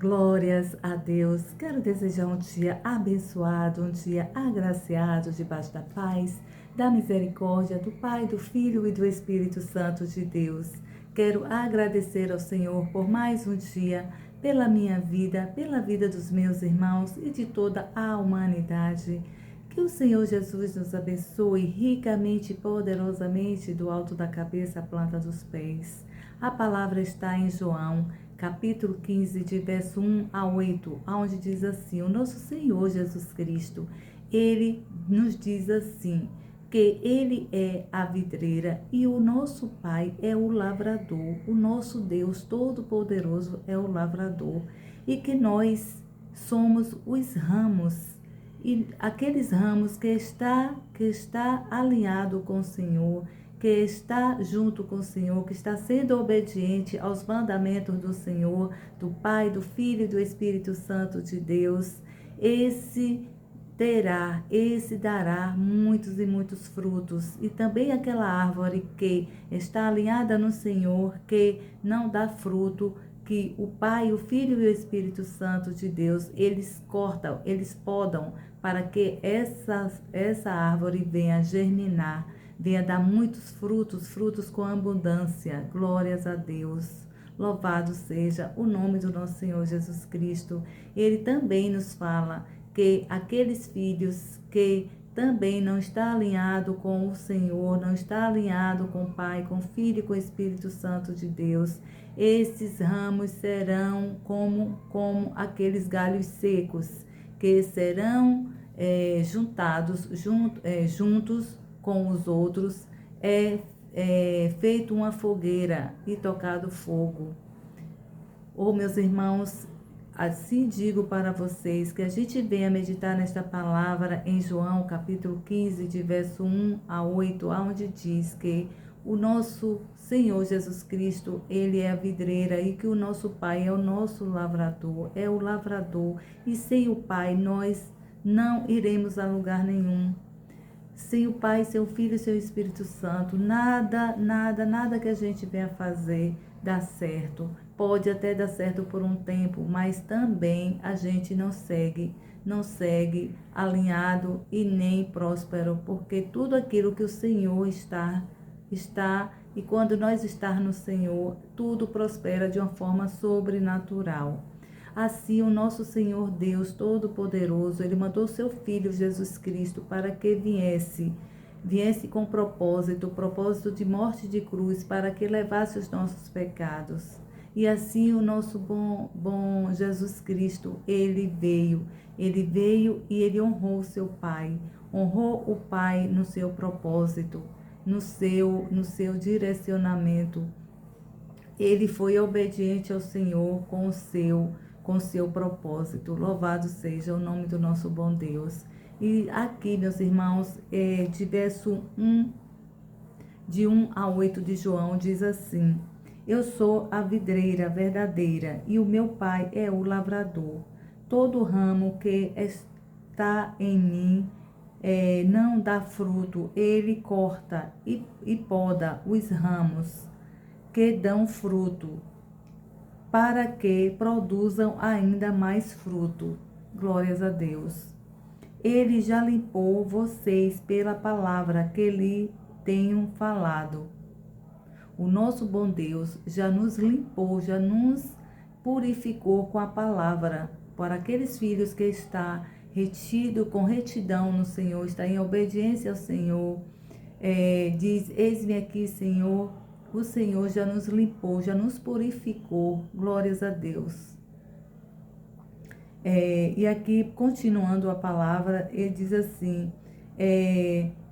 Glórias a Deus. Quero desejar um dia abençoado, um dia agraciado, debaixo da paz, da misericórdia do Pai, do Filho e do Espírito Santo de Deus. Quero agradecer ao Senhor por mais um dia, pela minha vida, pela vida dos meus irmãos e de toda a humanidade. Que o Senhor Jesus nos abençoe ricamente e poderosamente do alto da cabeça à planta dos pés. A palavra está em João, capítulo 15, de verso 1 a 8, onde diz assim: o nosso Senhor Jesus Cristo, ele nos diz assim, que ele é a videira e o nosso Pai é o lavrador, o nosso Deus Todo-Poderoso é o lavrador, e que nós somos os ramos, e aqueles ramos que está alinhado com o Senhor, que está junto com o Senhor, que está sendo obediente aos mandamentos do Senhor, do Pai, do Filho e do Espírito Santo de Deus, esse dará muitos e muitos frutos. E também aquela árvore que está alinhada no Senhor, que não dá fruto, que o Pai, o Filho e o Espírito Santo de Deus, eles cortam, eles podam, para que essa árvore venha germinar, venha dar muitos frutos, frutos com abundância. Glórias a Deus. Louvado seja o nome do nosso Senhor Jesus Cristo. Ele também nos fala que aqueles filhos que também não está alinhado com o Senhor, não está alinhado com o Pai, com o Filho e com o Espírito Santo de Deus, esses ramos serão como aqueles galhos secos, que serão juntos com os outros, feito uma fogueira e tocado fogo. Oh, meus irmãos, assim digo para vocês, que a gente venha meditar nesta palavra em João, capítulo 15, de verso 1 a 8, onde diz que o nosso Senhor Jesus Cristo, ele é a videira e que o nosso Pai é o nosso lavrador, é o lavrador. E sem o Pai nós não iremos a lugar nenhum. Sem o Pai, sem o Filho e seu Espírito Santo, nada que a gente venha fazer dá certo. Pode até dar certo por um tempo, mas também a gente não segue alinhado e nem próspero, porque tudo aquilo que o Senhor está, e quando nós estamos no Senhor, tudo prospera de uma forma sobrenatural. Assim, o nosso Senhor Deus Todo-Poderoso, ele mandou seu Filho Jesus Cristo para que viesse com propósito de morte de cruz, para que levasse os nossos pecados. E assim o nosso bom Jesus Cristo, ele veio e ele honrou seu Pai, honrou o Pai no seu propósito, no seu direcionamento. Ele foi obediente ao Senhor com o seu propósito. Louvado seja o nome do nosso bom Deus. E aqui, meus irmãos, de 1 a 8 de João, diz assim: eu sou a videira verdadeira e o meu Pai é o lavrador. Todo ramo que está em mim não dá fruto, ele corta e poda os ramos que dão fruto, para que produzam ainda mais fruto. Glórias a Deus. Ele já limpou vocês pela palavra que lhe tenho falado. O nosso bom Deus já nos limpou, já nos purificou com a palavra. Para aqueles filhos que está retido com retidão no Senhor, está em obediência ao Senhor, diz: eis-me aqui, Senhor. O Senhor já nos limpou, já nos purificou. Glórias a Deus. E aqui, continuando a palavra, ele diz assim: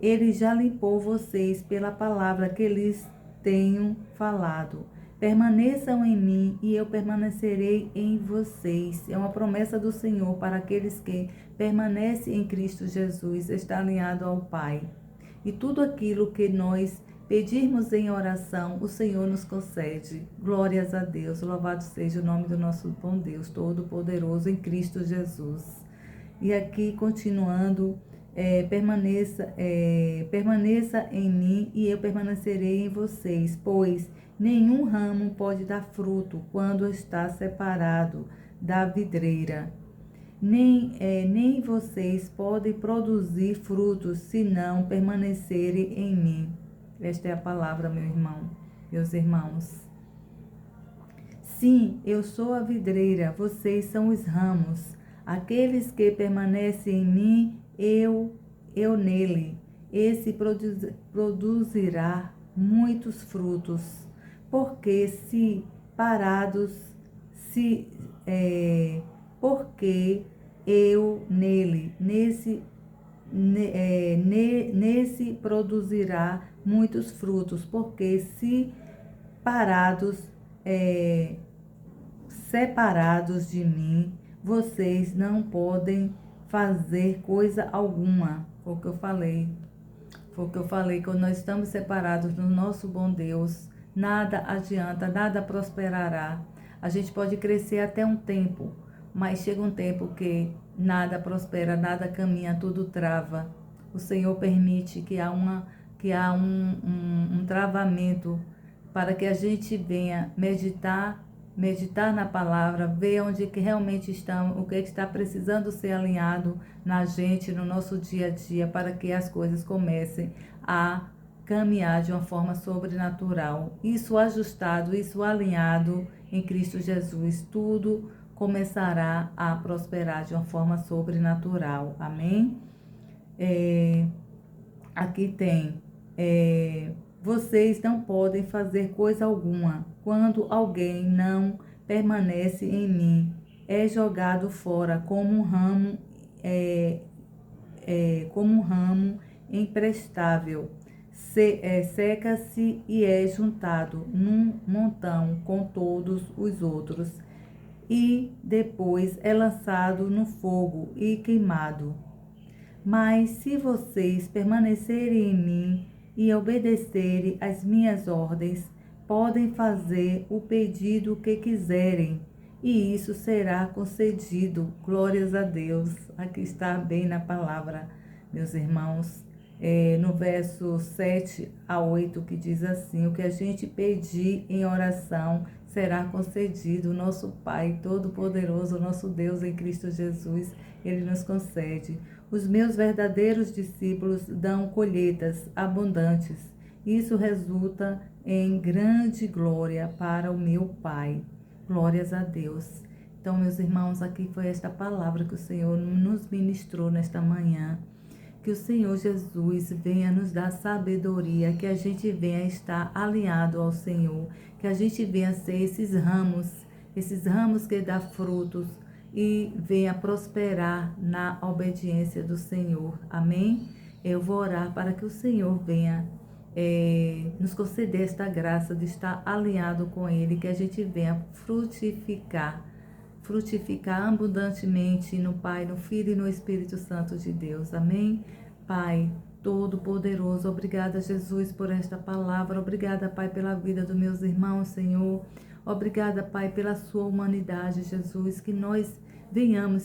ele já limpou vocês pela palavra que lhes tenho falado. Permaneçam em mim e eu permanecerei em vocês. É uma promessa do Senhor para aqueles que permanecem em Cristo Jesus, está alinhado ao Pai. E tudo aquilo que nós pedirmos em oração, o Senhor nos concede. Glórias a Deus. Louvado seja o nome do nosso bom Deus Todo-Poderoso em Cristo Jesus. E aqui, continuando, permaneça em mim e eu permanecerei em vocês, pois Nenhum ramo pode dar fruto quando está separado da videira. Nem vocês podem produzir frutos se não permanecerem em mim. Esta é a palavra, meu irmão, meus irmãos. Sim, eu sou a videira, vocês são os ramos. Aqueles que permanecem em mim, eu nele. Esse produzirá muitos frutos, porque se parados, se porque eu nele, nesse produzirá muitos frutos, porque se parados, separados de mim, vocês não podem fazer coisa alguma. Foi o que eu falei. Foi o que eu falei, quando nós estamos separados do nosso bom Deus, nada adianta, nada prosperará. A gente pode crescer até um tempo, mas chega um tempo que nada prospera, nada caminha, tudo trava. O Senhor permite que há um travamento para que a gente venha meditar na palavra, ver onde que realmente estamos, o que está precisando ser alinhado na gente, no nosso dia a dia, para que as coisas comecem a caminhar de uma forma sobrenatural. Isso ajustado, isso alinhado em Cristo Jesus, tudo começará a prosperar de uma forma sobrenatural. Amém? Aqui tem... vocês não podem fazer coisa alguma quando alguém não permanece em mim. É jogado fora como um ramo, imprestável. Seca-se e é juntado num montão com todos os outros. E depois é lançado no fogo e queimado. Mas se vocês permanecerem em mim e obedecerem às minhas ordens, podem fazer o pedido que quiserem, e isso será concedido. Glórias a Deus. Aqui está bem na palavra, meus irmãos. No verso 7 a 8, que diz assim: o que a gente pedir em oração será concedido. Nosso Pai Todo-Poderoso, nosso Deus em Cristo Jesus, Ele nos concede. Os meus verdadeiros discípulos dão colheitas abundantes. Isso resulta em grande glória para o meu Pai. Glórias a Deus. Então, meus irmãos, aqui foi esta palavra que o Senhor nos ministrou nesta manhã. Que o Senhor Jesus venha nos dar sabedoria, que a gente venha estar alinhado ao Senhor, que a gente venha ser esses ramos que dão frutos e venha prosperar na obediência do Senhor. Amém? Eu vou orar para que o Senhor venha nos conceder esta graça de estar alinhado com Ele, que a gente venha frutificar abundantemente no Pai, no Filho e no Espírito Santo de Deus. Amém? Pai Todo-Poderoso, obrigada, Jesus, por esta palavra. Obrigada, Pai, pela vida dos meus irmãos, Senhor. Obrigada, Pai, pela sua humanidade, Jesus, que nós venhamos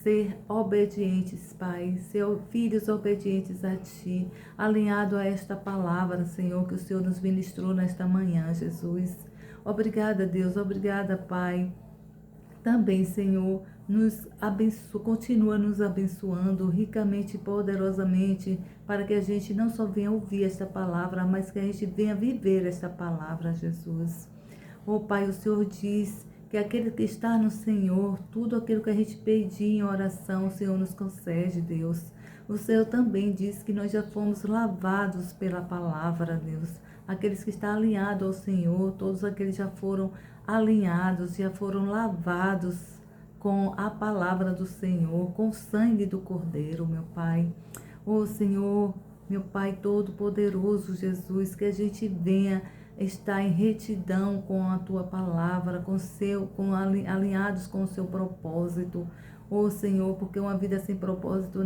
ser obedientes, Pai, ser filhos obedientes a Ti, alinhado a esta palavra, Senhor, que o Senhor nos ministrou nesta manhã, Jesus. Obrigada, Deus, obrigada, Pai. Também, Senhor, continua nos abençoando ricamente e poderosamente, para que a gente não só venha ouvir esta palavra, mas que a gente venha viver esta palavra, Jesus. Oh, Pai, o Senhor diz que aquele que está no Senhor, tudo aquilo que a gente pedir em oração, o Senhor nos concede, Deus. O Senhor também diz que nós já fomos lavados pela palavra, Deus. Aqueles que estão alinhados ao Senhor, todos aqueles já foram alinhados, já foram lavados com a palavra do Senhor, com o sangue do Cordeiro, meu Pai. Oh, Senhor, meu Pai Todo-Poderoso, Jesus, que a gente venha estar em retidão com a Tua palavra, alinhados com o Seu propósito. Oh, Senhor, porque uma vida sem propósito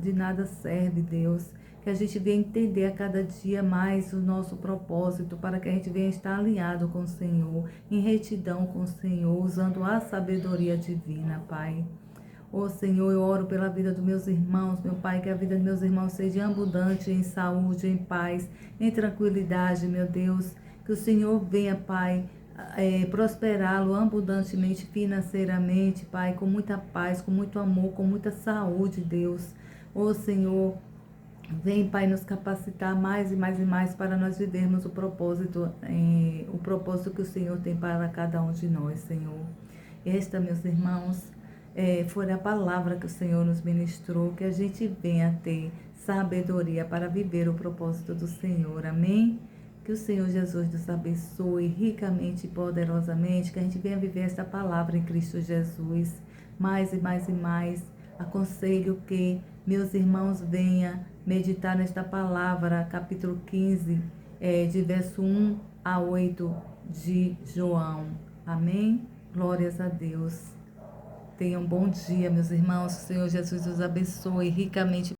de nada serve, Deus. Que a gente venha entender a cada dia mais o nosso propósito, para que a gente venha estar alinhado com o Senhor, em retidão com o Senhor, usando a sabedoria divina, Pai. Oh, Senhor, eu oro pela vida dos meus irmãos, meu Pai, que a vida dos meus irmãos seja abundante em saúde, em paz, em tranquilidade, meu Deus. Que o Senhor venha, Pai, prosperá-lo abundantemente financeiramente, Pai, com muita paz, com muito amor, com muita saúde, Deus. Ô Senhor, vem, Pai, nos capacitar mais e mais e mais para nós vivermos o propósito que o Senhor tem para cada um de nós, Senhor. Esta, meus irmãos, foi a palavra que o Senhor nos ministrou, que a gente venha ter sabedoria para viver o propósito do Senhor. Amém? Que o Senhor Jesus nos abençoe ricamente e poderosamente, que a gente venha viver esta palavra em Cristo Jesus, mais e mais e mais. Aconselho que meus irmãos venham meditar nesta palavra, capítulo 15, de verso 1 a 8 de João. Amém? Glórias a Deus. Tenham um bom dia, meus irmãos. O Senhor Jesus os abençoe ricamente.